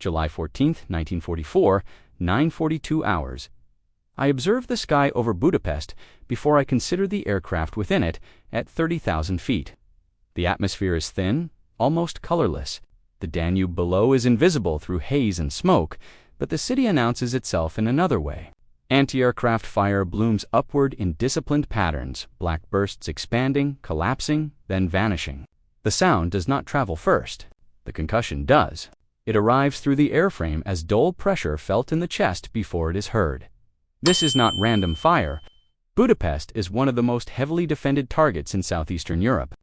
July 14, 1944, 9:42 hours. I observe the sky over Budapest before I consider the aircraft within it at 30,000 feet. The atmosphere is thin, almost colorless. The Danube below is invisible through haze and smoke, but the city announces itself in another way. Anti-aircraft fire blooms upward in disciplined patterns, black bursts expanding, collapsing, then vanishing. The sound does not travel first. The concussion does. It arrives through the airframe as dull pressure felt in the chest before it is heard. This is not random fire. Budapest is one of the most heavily defended targets in southeastern Europe.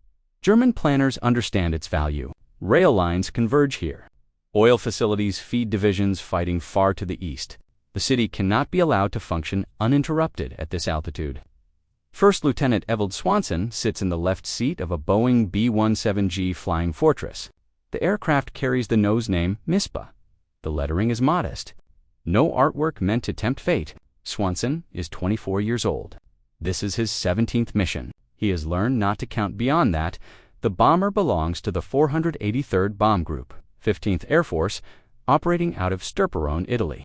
German planners understand its value. Rail lines converge here. Oil facilities feed divisions fighting far to the east. The city cannot be allowed to function uninterrupted at this altitude. First Lieutenant Evald Swanson sits in the left seat of a Boeing B-17G Flying Fortress. The aircraft carries the nose name Mispa. The lettering is modest. No artwork meant to tempt fate. Swanson is 24 years old. This is his 17th mission. He has learned not to count beyond that. The bomber belongs to the 483rd Bomb Group, 15th Air Force, operating out of Sturparone, Italy.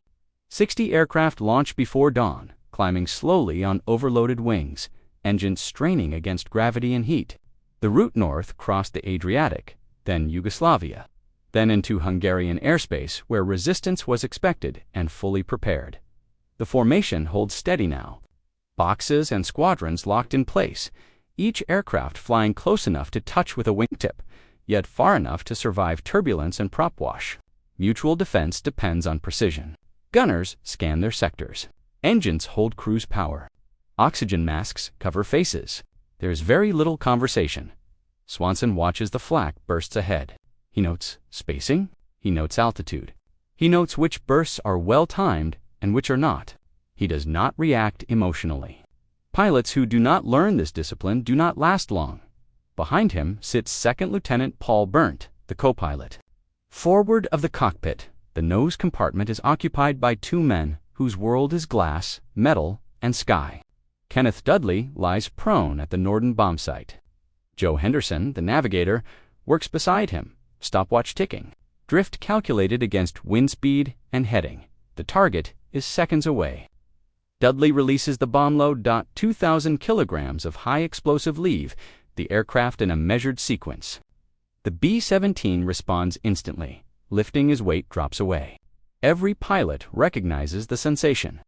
60 aircraft launch before dawn, climbing slowly on overloaded wings, engines straining against gravity and heat. The route north crossed the Adriatic, then Yugoslavia, then into Hungarian airspace where resistance was expected and fully prepared. The formation holds steady now. Boxes and squadrons locked in place, each aircraft flying close enough to touch with a wingtip, yet far enough to survive turbulence and prop wash. Mutual defense depends on precision. Gunners scan their sectors. Engines hold cruise power. Oxygen masks cover faces. There is very little conversation. Swanson watches the flak bursts ahead. He notes spacing. He notes altitude. He notes which bursts are well-timed and which are not. He does not react emotionally. Pilots who do not learn this discipline do not last long. Behind him sits Second Lieutenant Paul Berndt, the co-pilot. Forward of the cockpit, the nose compartment is occupied by two men whose world is glass, metal, and sky. Kenneth Dudley lies prone at the Norden bomb site. Joe Henderson, the navigator, works beside him, stopwatch ticking, drift calculated against wind speed and heading. The target is seconds away. Dudley releases the bomb load. 2,000 kilograms of high explosive leave the aircraft in a measured sequence. The B-17 responds instantly. Lifting his weight drops away. Every pilot recognizes the sensation.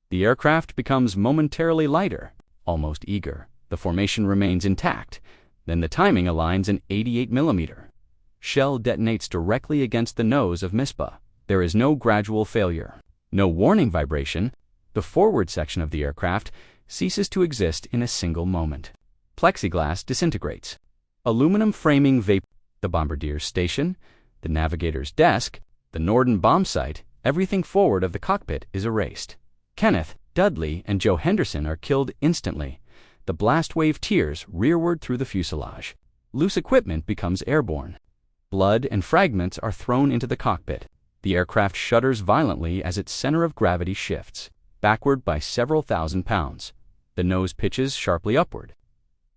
The aircraft becomes momentarily lighter, almost eager. The formation remains intact. Then the timing aligns in 88 millimeter. Shell detonates directly against the nose of Mispa. There is no gradual failure, no warning vibration. The forward section of the aircraft ceases to exist in a single moment. Plexiglass disintegrates. Aluminum framing vapor. The bombardier's station, the navigator's desk, the Norden bomb site, everything forward of the cockpit is erased. Kenneth, Dudley, and Joe Henderson are killed instantly. The blast wave tears rearward through the fuselage. Loose equipment becomes airborne. Blood and fragments are thrown into the cockpit. The aircraft shudders violently as its center of gravity shifts, backward by several thousand pounds. The nose pitches sharply upward.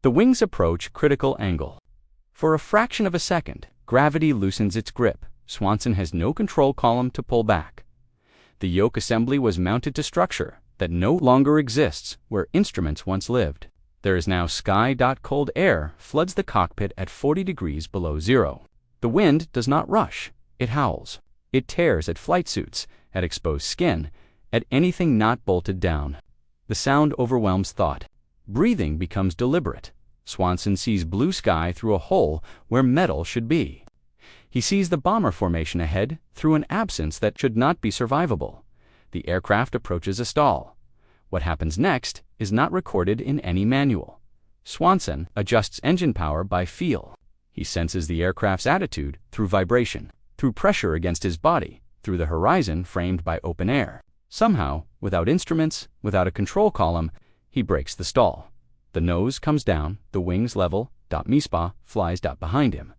The wings approach critical angle. For a fraction of a second, gravity loosens its grip. Swanson has no control column to pull back. The yoke assembly was mounted to structure that no longer exists where instruments once lived. There is now sky. Cold air floods the cockpit at 40 degrees below zero. The wind does not rush. It howls. It tears at flight suits, at exposed skin, at anything not bolted down. The sound overwhelms thought. Breathing becomes deliberate. Swanson sees blue sky through a hole where metal should be. He sees the bomber formation ahead through an absence that should not be survivable. The aircraft approaches a stall. What happens next is not recorded in any manual. Swanson adjusts engine power by feel. He senses the aircraft's attitude through vibration, through pressure against his body, through the horizon framed by open air. Somehow, without instruments, without a control column, he breaks the stall. The nose comes down, the wings level. Mispa flies behind him.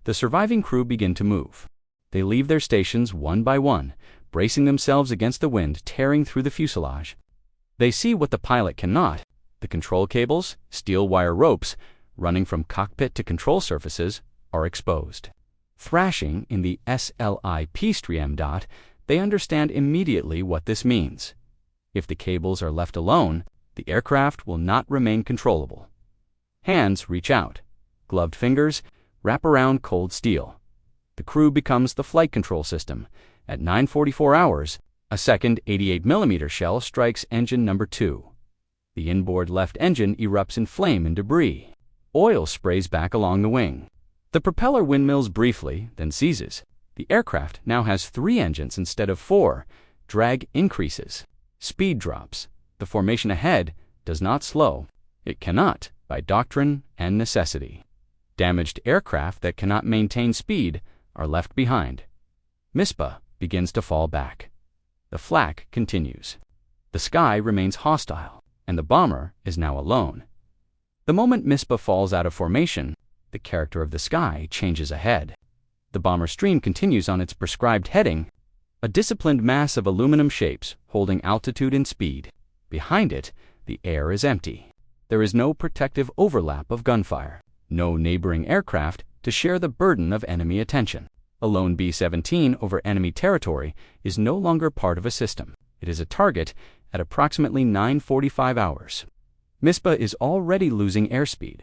The surviving crew begin to move. They leave their stations one by one, bracing themselves against the wind tearing through the fuselage. They see what the pilot cannot. The control cables, steel wire ropes, running from cockpit to control surfaces, are exposed. Thrashing in the SLIP stream. They understand immediately what this means. If the cables are left alone, the aircraft will not remain controllable. Hands reach out. Gloved fingers wrap around cold steel. The crew becomes the flight control system. At 9:44 hours, a second 88mm shell strikes engine number 2. The inboard left engine erupts in flame and debris. Oil sprays back along the wing. The propeller windmills briefly, then ceases. The aircraft now has 3 engines instead of 4. Drag increases. Speed drops. The formation ahead does not slow. It cannot, by doctrine and necessity. Damaged aircraft that cannot maintain speed are left behind. Mispa begins to fall back. The flak continues. The sky remains hostile, and the bomber is now alone. The moment Mispa falls out of formation, the character of the sky changes ahead. The bomber stream continues on its prescribed heading, a disciplined mass of aluminum shapes holding altitude and speed. Behind it, the air is empty. There is no protective overlap of gunfire, no neighboring aircraft to share the burden of enemy attention. A lone B-17 over enemy territory is no longer part of a system. It is a target at approximately 9:45 hours. Mispa is already losing airspeed.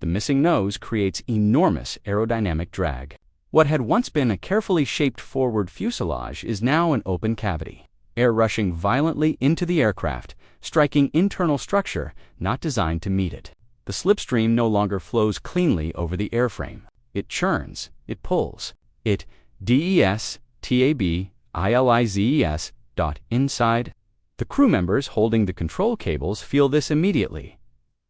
The missing nose creates enormous aerodynamic drag. What had once been a carefully shaped forward fuselage is now an open cavity. Air rushing violently into the aircraft, striking internal structure not designed to meet it. The slipstream no longer flows cleanly over the airframe. It churns, it pulls. It destabilizes. Inside. The crew members holding the control cables feel this immediately.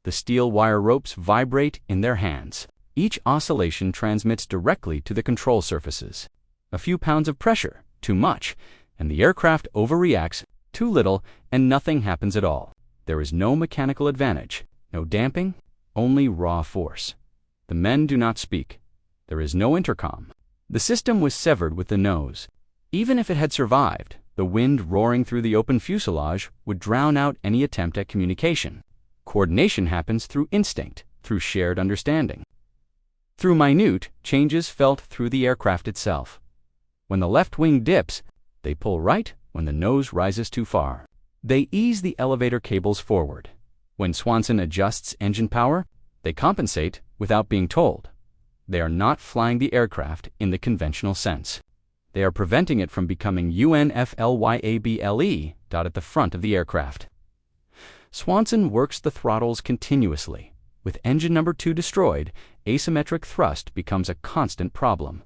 The steel wire ropes vibrate in their hands. Each oscillation transmits directly to the control surfaces. A few pounds of pressure, too much, and the aircraft overreacts. Too little, and nothing happens at all. There is no mechanical advantage, no damping, only raw force. The men do not speak. There is no intercom. The system was severed with the nose. Even if it had survived, the wind roaring through the open fuselage would drown out any attempt at communication. Coordination happens through instinct, through shared understanding. Through minute changes felt through the aircraft itself. When the left wing dips, they pull right when the nose rises too far. They ease the elevator cables forward. When Swanson adjusts engine power, they compensate without being told. They are not flying the aircraft in the conventional sense. They are preventing it from becoming UNFLYABLE. At the front of the aircraft. Swanson works the throttles continuously. With engine number 2 destroyed, asymmetric thrust becomes a constant problem.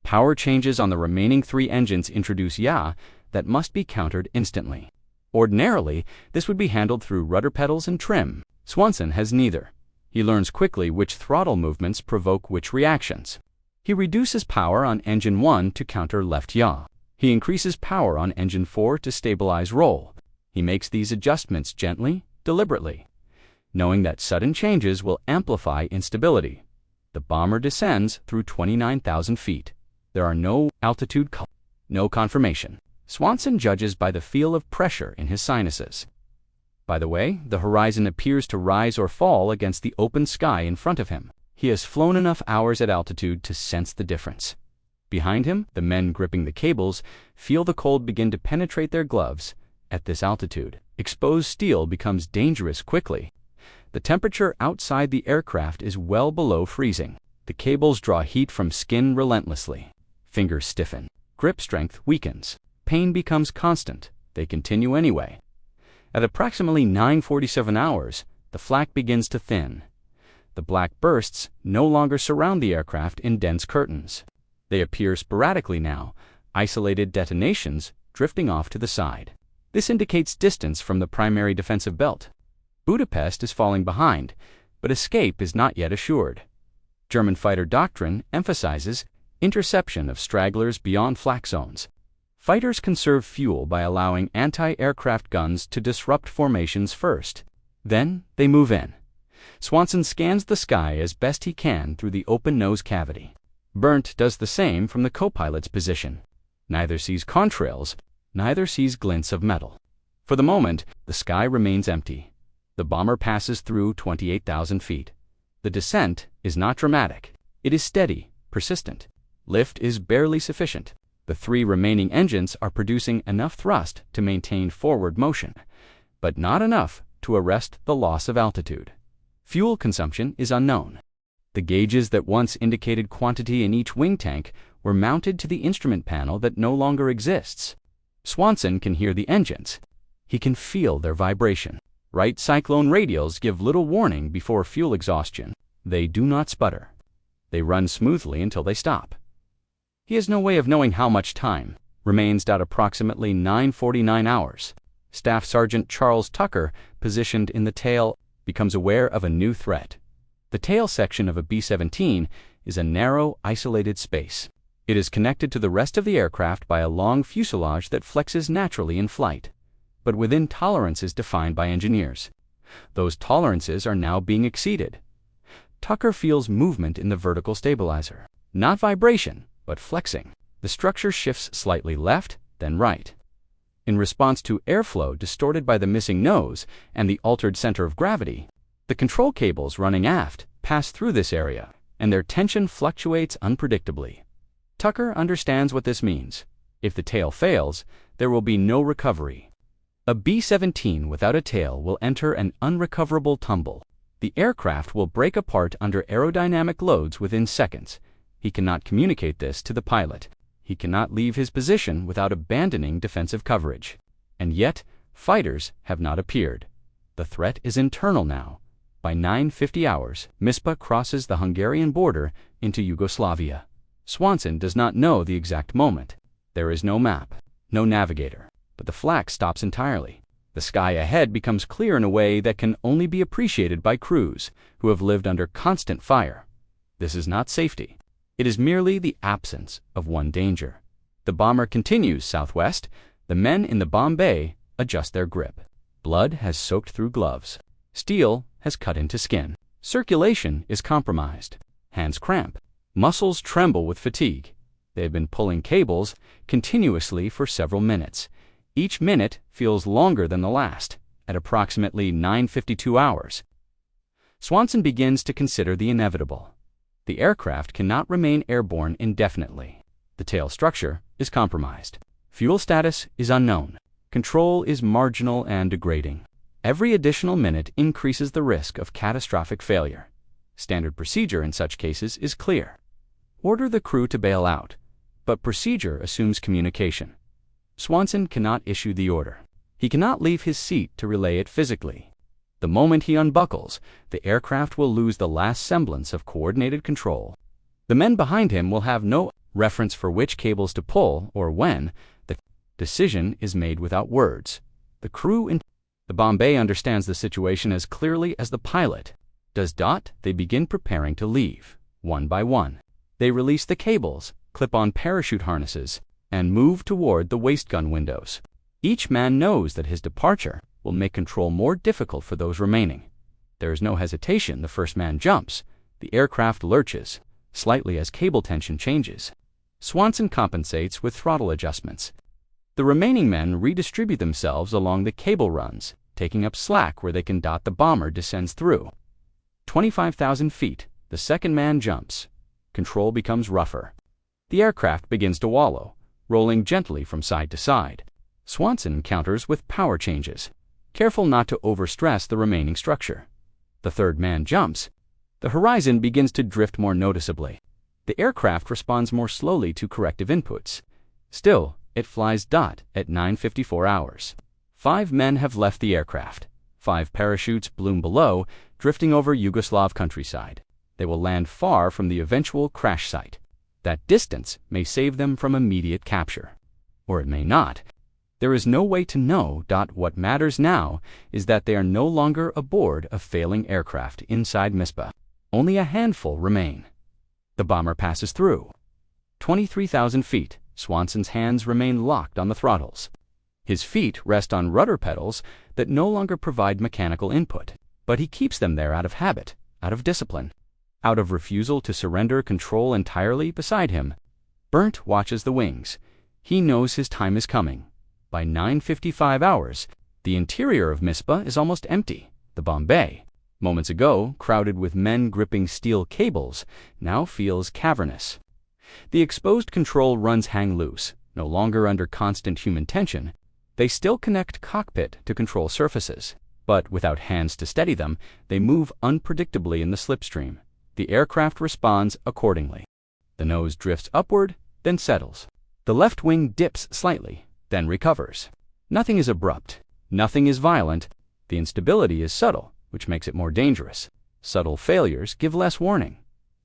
Power changes on the remaining 3 engines introduce yaw that must be countered instantly. Ordinarily, this would be handled through rudder pedals and trim. Swanson has neither. He learns quickly which throttle movements provoke which reactions. He reduces power on engine 1 to counter left yaw. He increases power on engine 4 to stabilize roll. He makes these adjustments gently, deliberately, knowing that sudden changes will amplify instability. The bomber descends through 29,000 feet. There are no altitude colors, no confirmation. Swanson judges by the feel of pressure in his sinuses. By the way, the horizon appears to rise or fall against the open sky in front of him. He has flown enough hours at altitude to sense the difference. Behind him, the men gripping the cables feel the cold begin to penetrate their gloves. At this altitude, exposed steel becomes dangerous quickly. The temperature outside the aircraft is well below freezing. The cables draw heat from skin relentlessly. Fingers stiffen. Grip strength weakens. Pain becomes constant. They continue anyway. At approximately 9:47 hours, the flak begins to thin. The black bursts no longer surround the aircraft in dense curtains. They appear sporadically now, isolated detonations drifting off to the side. This indicates distance from the primary defensive belt. Budapest is falling behind, but escape is not yet assured. German fighter doctrine emphasizes interception of stragglers beyond flak zones. Fighters conserve fuel by allowing anti-aircraft guns to disrupt formations first. Then they move in. Swanson scans the sky as best he can through the open nose cavity. Berndt does the same from the co-pilot's position. Neither sees contrails, neither sees glints of metal. For the moment, the sky remains empty. The bomber passes through 28,000 feet. The descent is not dramatic. It is steady, persistent. Lift is barely sufficient. The 3 remaining engines are producing enough thrust to maintain forward motion, but not enough to arrest the loss of altitude. Fuel consumption is unknown. The gauges that once indicated quantity in each wing tank were mounted to the instrument panel that no longer exists. Swanson can hear the engines. He can feel their vibration. Right cyclone radials give little warning before fuel exhaustion. They do not sputter. They run smoothly until they stop. He has no way of knowing how much time remains at approximately 9:49 hours. Staff Sergeant Charles Tucker, positioned in the tail, becomes aware of a new threat. The tail section of a B-17 is a narrow, isolated space. It is connected to the rest of the aircraft by a long fuselage that flexes naturally in flight, but within tolerances defined by engineers. Those tolerances are now being exceeded. Tucker feels movement in the vertical stabilizer. Not vibration, but flexing. The structure shifts slightly left, then right. In response to airflow distorted by the missing nose and the altered center of gravity, the control cables running aft pass through this area, and their tension fluctuates unpredictably. Tucker understands what this means. If the tail fails, there will be no recovery. A B-17 without a tail will enter an unrecoverable tumble. The aircraft will break apart under aerodynamic loads within seconds. He cannot communicate this to the pilot. He cannot leave his position without abandoning defensive coverage. And yet, fighters have not appeared. The threat is internal now. By 9:50 hours, Mispa crosses the Hungarian border into Yugoslavia. Swanson does not know the exact moment. There is no map, no navigator, but the flak stops entirely. The sky ahead becomes clear in a way that can only be appreciated by crews who have lived under constant fire. This is not safety. It is merely the absence of one danger. The bomber continues southwest. The men in the bomb bay adjust their grip. Blood has soaked through gloves. Steel has cut into skin. Circulation is compromised. Hands cramp. Muscles tremble with fatigue. They have been pulling cables continuously for several minutes. Each minute feels longer than the last, at approximately 9:52 hours. Swanson begins to consider the inevitable. The aircraft cannot remain airborne indefinitely. The tail structure is compromised. Fuel status is unknown. Control is marginal and degrading. Every additional minute increases the risk of catastrophic failure. Standard procedure in such cases is clear. Order the crew to bail out, but procedure assumes communication. Swanson cannot issue the order. He cannot leave his seat to relay it physically. The moment he unbuckles, the aircraft will lose the last semblance of coordinated control. The men behind him will have no reference for which cables to pull or when. The decision is made without words. The crew in the Bombay understands the situation as clearly as the pilot. They begin preparing to leave, one by one. They release the cables, clip on parachute harnesses, and move toward the waist gun windows. Each man knows that his departure will make control more difficult for those remaining. There is no hesitation. The first man jumps. The aircraft lurches, slightly as cable tension changes. Swanson compensates with throttle adjustments. The remaining men redistribute themselves along the cable runs, taking up slack where they can. The bomber descends through. 25,000 feet, the second man jumps. Control becomes rougher. The aircraft begins to wallow, rolling gently from side to side. Swanson counters with power changes, careful not to overstress the remaining structure. The third man jumps. The horizon begins to drift more noticeably. The aircraft responds more slowly to corrective inputs. Still, it flies at 9:54 hours. 5 men have left the aircraft. 5 parachutes bloom below, drifting over Yugoslav countryside. They will land far from the eventual crash site. That distance may save them from immediate capture. Or it may not. There is no way to know. What matters now is that they are no longer aboard a failing aircraft inside Mispa. Only a handful remain. The bomber passes through. 23,000 feet. Swanson's hands remain locked on the throttles. His feet rest on rudder pedals that no longer provide mechanical input, but he keeps them there out of habit, out of discipline, out of refusal to surrender control entirely. Beside him, Burnt watches the wings. He knows his time is coming. By 9:55 hours, the interior of Mispa is almost empty. The Bombay, moments ago crowded with men gripping steel cables, now feels cavernous. The exposed control runs hang loose, no longer under constant human tension. They still connect cockpit to control surfaces, but without hands to steady them, they move unpredictably in the slipstream. The aircraft responds accordingly. The nose drifts upward, then settles. The left wing dips slightly, then recovers. Nothing is abrupt. Nothing is violent. The instability is subtle, which makes it more dangerous. Subtle failures give less warning.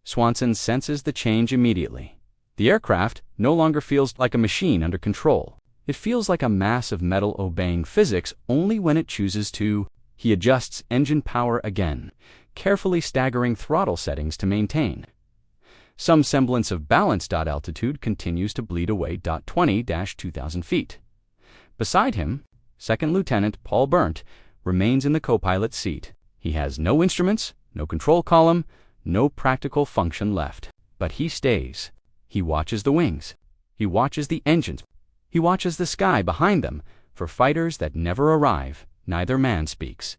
Swanson senses the change immediately. The aircraft no longer feels like a machine under control. It feels like a mass of metal obeying physics only when it chooses to. He adjusts engine power again, carefully staggering throttle settings to maintain. Some semblance of balance. Altitude continues to bleed away. 20,000 feet. Beside him, Second Lieutenant Paul Berndt remains in the co-pilot's seat. He has no instruments, no control column, no practical function left. But he stays. He watches the wings. He watches the engines. He watches the sky behind them. For fighters that never arrive, neither man speaks.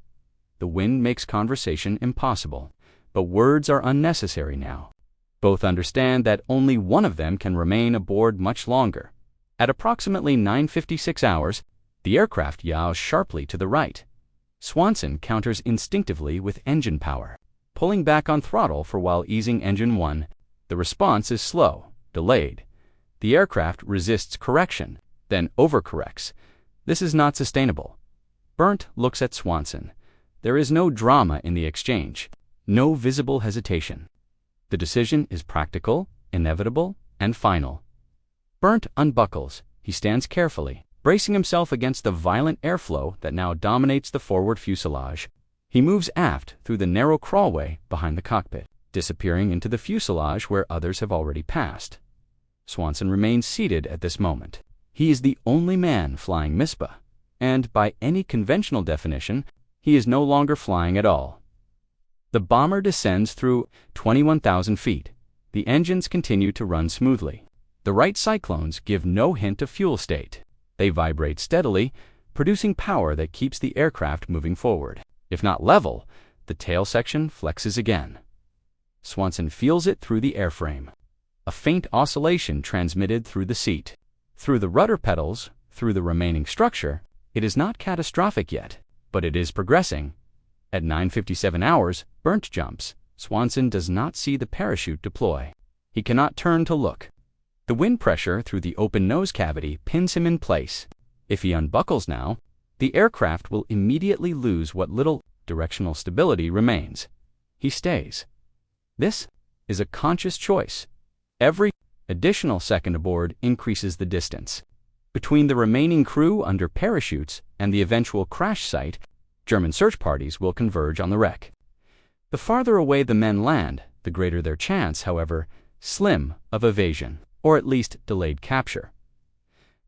The wind makes conversation impossible, but words are unnecessary now. Both understand that only one of them can remain aboard much longer. At approximately 9:56 hours, the aircraft yaws sharply to the right. Swanson counters instinctively with engine power, pulling back on throttle for while easing engine 1. The response is slow, delayed. The aircraft resists correction, then overcorrects. This is not sustainable. Berndt looks at Swanson. There is no drama in the exchange, no visible hesitation. The decision is practical, inevitable, and final. Berndt unbuckles. He stands carefully, bracing himself against the violent airflow that now dominates the forward fuselage. He moves aft through the narrow crawlway behind the cockpit, disappearing into the fuselage where others have already passed. Swanson remains seated at this moment. He is the only man flying Mispa, and by any conventional definition, he is no longer flying at all. The bomber descends through 21,000 feet. The engines continue to run smoothly. The right cyclones give no hint of fuel state. They vibrate steadily, producing power that keeps the aircraft moving forward. If not level, the tail section flexes again. Swanson feels it through the airframe. A faint oscillation transmitted through the seat. Through the rudder pedals, through the remaining structure, it is not catastrophic yet, but it is progressing. At 9:57 hours, Berndt jumps. Swanson does not see the parachute deploy. He cannot turn to look. The wind pressure through the open nose cavity pins him in place. If he unbuckles now, the aircraft will immediately lose what little directional stability remains. He stays. This is a conscious choice. Every additional second aboard increases the distance. Between the remaining crew under parachutes and the eventual crash site, German search parties will converge on the wreck. The farther away the men land, the greater their chance, however, slim, of evasion, or at least delayed capture.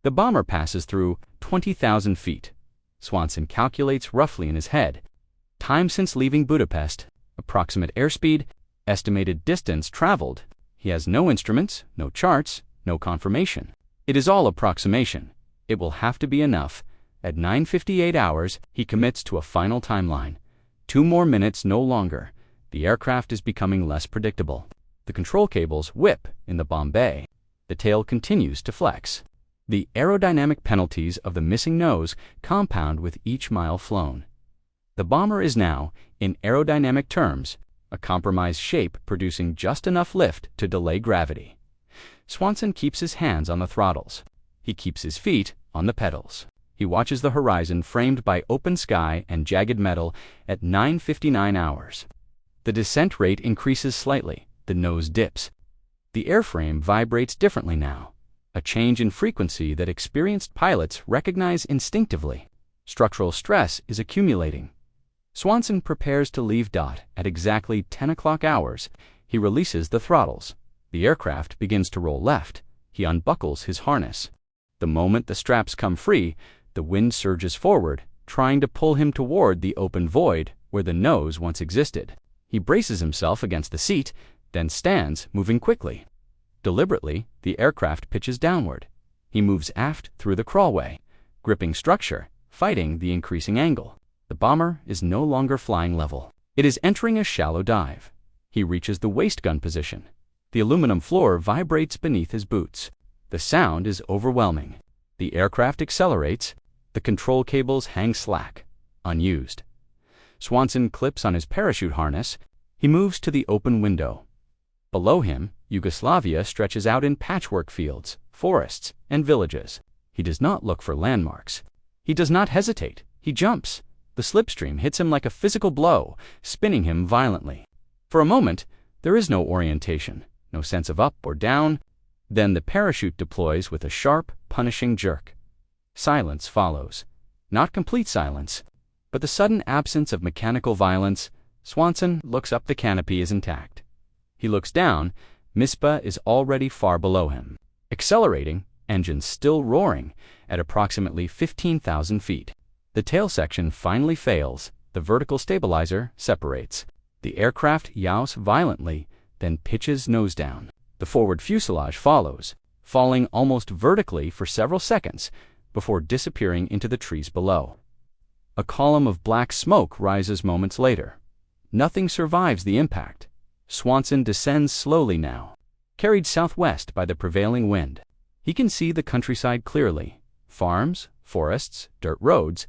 The bomber passes through 20,000 feet. Swanson calculates roughly in his head. Time since leaving Budapest, approximate airspeed, estimated distance traveled. He has no instruments, no charts, no confirmation. It is all approximation. It will have to be enough. At 9:58 hours, he commits to a final timeline. 2 more minutes, no longer. The aircraft is becoming less predictable. The control cables whip in the bomb bay. The tail continues to flex. The aerodynamic penalties of the missing nose compound with each mile flown. The bomber is now, in aerodynamic terms, a compromised shape producing just enough lift to delay gravity. Swanson keeps his hands on the throttles. He keeps his feet on the pedals. He watches the horizon framed by open sky and jagged metal at 9:59 hours. The descent rate increases slightly. The nose dips. The airframe vibrates differently now, a change in frequency that experienced pilots recognize instinctively. Structural stress is accumulating. Swanson prepares to leave DOT at exactly 10 o'clock hours. He releases the throttles. The aircraft begins to roll left. He unbuckles his harness. The moment the straps come free, the wind surges forward, trying to pull him toward the open void where the nose once existed. He braces himself against the seat, then stands, moving quickly. Deliberately, the aircraft pitches downward. He moves aft through the crawlway, gripping structure, fighting the increasing angle. The bomber is no longer flying level. It is entering a shallow dive. He reaches the waist gun position. The aluminum floor vibrates beneath his boots. The sound is overwhelming. The aircraft accelerates. The control cables hang slack, unused. Swanson clips on his parachute harness. He moves to the open window. Below him, Yugoslavia stretches out in patchwork fields, forests, and villages. He does not look for landmarks. He does not hesitate. He jumps. The slipstream hits him like a physical blow, spinning him violently. For a moment, there is no orientation, no sense of up or down. Then the parachute deploys with a sharp, punishing jerk. Silence follows. Not complete silence, but the sudden absence of mechanical violence. Swanson looks up. The canopy is intact. He looks down. Mispa is already far below him. Accelerating, engines still roaring, at approximately 15,000 feet. The tail section finally fails. The vertical stabilizer separates. The aircraft yows violently, then pitches nose down. The forward fuselage follows, falling almost vertically for several seconds before disappearing into the trees below. A column of black smoke rises moments later. Nothing survives the impact. Swanson descends slowly now, carried southwest by the prevailing wind. He can see the countryside clearly. Farms, forests, dirt roads.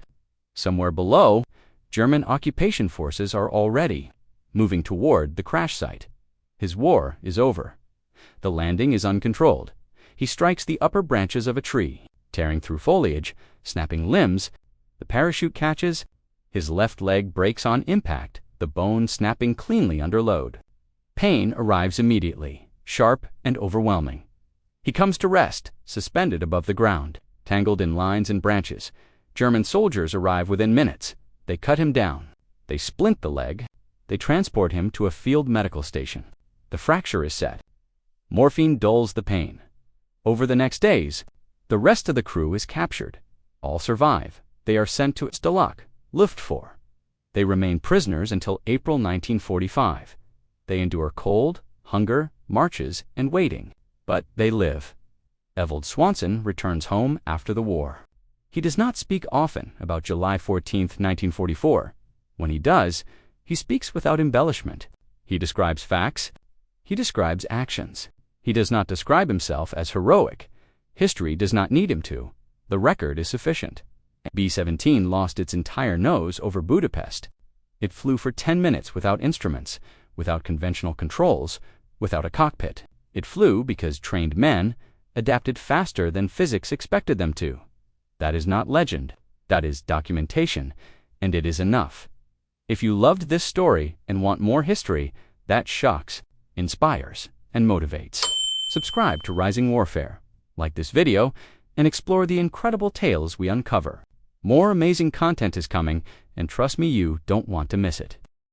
Somewhere below, German occupation forces are already moving toward the crash site. His war is over. The landing is uncontrolled. He strikes the upper branches of a tree, tearing through foliage, snapping limbs. The parachute catches. His left leg breaks on impact, the bone snapping cleanly under load. Pain arrives immediately, sharp and overwhelming. He comes to rest, suspended above the ground, tangled in lines and branches. German soldiers arrive within minutes. They cut him down. They splint the leg. They transport him to a field medical station. The fracture is set. Morphine dulls the pain. Over the next days, the rest of the crew is captured. All survive. They are sent to Stalag, Luftwaffe. They remain prisoners until April 1945. They endure cold, hunger, marches, and waiting. But they live. Evald Swanson returns home after the war. He does not speak often about July 14, 1944. When he does, he speaks without embellishment. He describes facts. He describes actions. He does not describe himself as heroic. History does not need him to. The record is sufficient. B-17 lost its entire nose over Budapest. It flew for 10 minutes without instruments, without conventional controls, without a cockpit. It flew because trained men adapted faster than physics expected them to. That is not legend. That is documentation, and it is enough. If you loved this story and want more history, that shocks, inspires, and motivates. Subscribe to Rising Warfare, like this video, and explore the incredible tales we uncover. More amazing content is coming, and trust me, you don't want to miss it.